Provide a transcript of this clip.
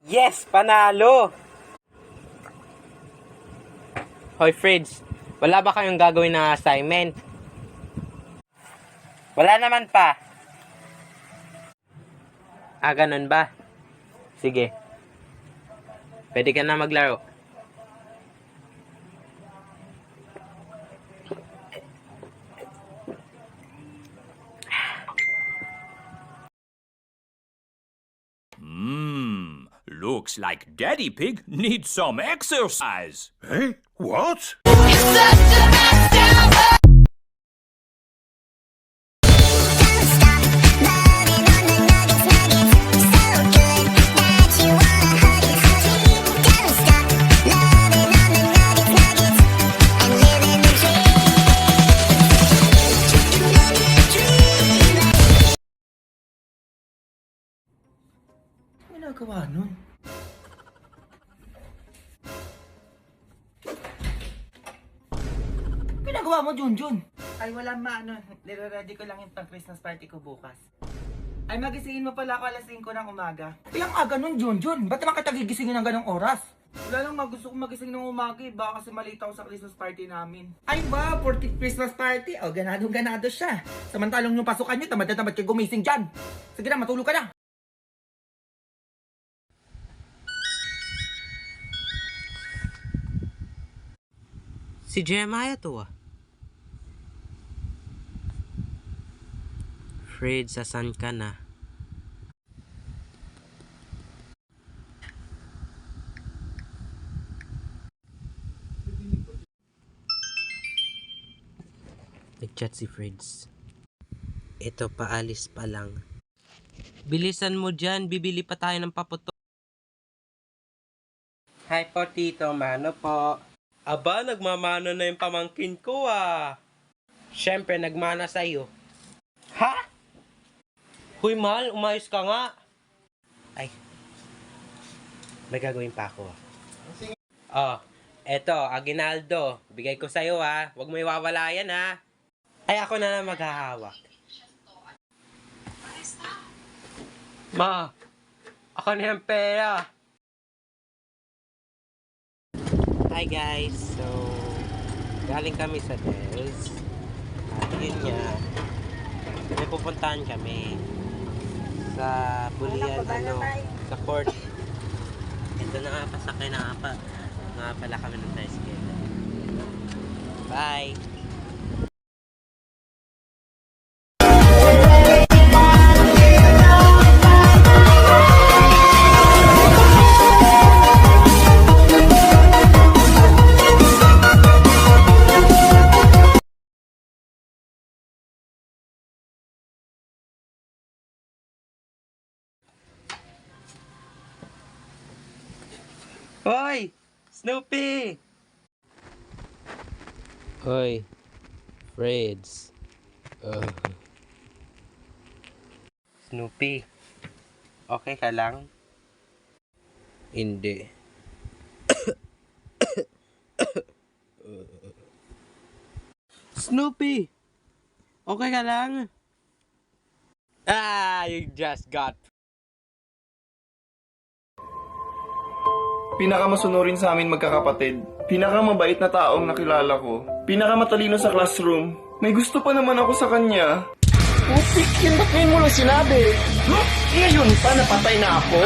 Yes, panalo! Hoy, Friends, wala ba kayong gagawin na assignment? Wala naman pa. Ganun ba? Sige. Pwede ka na maglaro. Looks like Daddy Pig needs some exercise. Eh? What? Ano ginagawa nun? Ginagawa mo, Junjun? Ay, wala nire-ready ko lang yung pang-Christmas party ko bukas. Ay, magisingin mo pala ako alas 5 ng umaga. Ay, ang aga nun, Junjun. Ba't naman kita gigisingin ng ganong oras? Wala lang, gusto kong magising ng umaga eh. Baka kasi malita ako sa Christmas party namin. Ay ba, 40th Christmas party? O, ganado siya. Samantalong yung pasukan nyo, tamad na tamad kayo gumising dyan. Sige na, matulog ka na. Si Jeremiah to ah. Fred, sasan ka na? Nag-chat si Freds. Ito, paalis pa lang. Bilisan mo dyan, bibili pa tayo ng paputok. Hi po, Tito. Mano po? Aba, nagmamano na yung pamangkin ko ah. Siyempre, nagmana sa'yo. Ha? Huy, mahal, umayos ka nga. Ay, may gagawin pa ako ah. Oh, eto, Aguinaldo. Bigay ko sa'yo ah. Huwag mo iwawala yan ah. Ay, ako na lang maghahawak. Ma, ako na yung pera. Hi guys, so galing kami sa Dells. At yun nga, may pupuntahan kami sa Bulian, sa court. Ito na nga, pasakay na nga pa. Nga pala kami ng tricycle. Bye! Hoy! Snoopy! Hoy! Freds. Snoopy. Okay ka lang? Hindi. Snoopy! Okay ka lang? You just got Pinakamasunurin sa amin magkakapatid. Pinakamabait na taong nakilala ko. Pinakamatalino sa classroom. May gusto pa naman ako sa kanya. Putik, yun ba't ngayon mo lang sinabi? Ngayon pa, napatay na ako.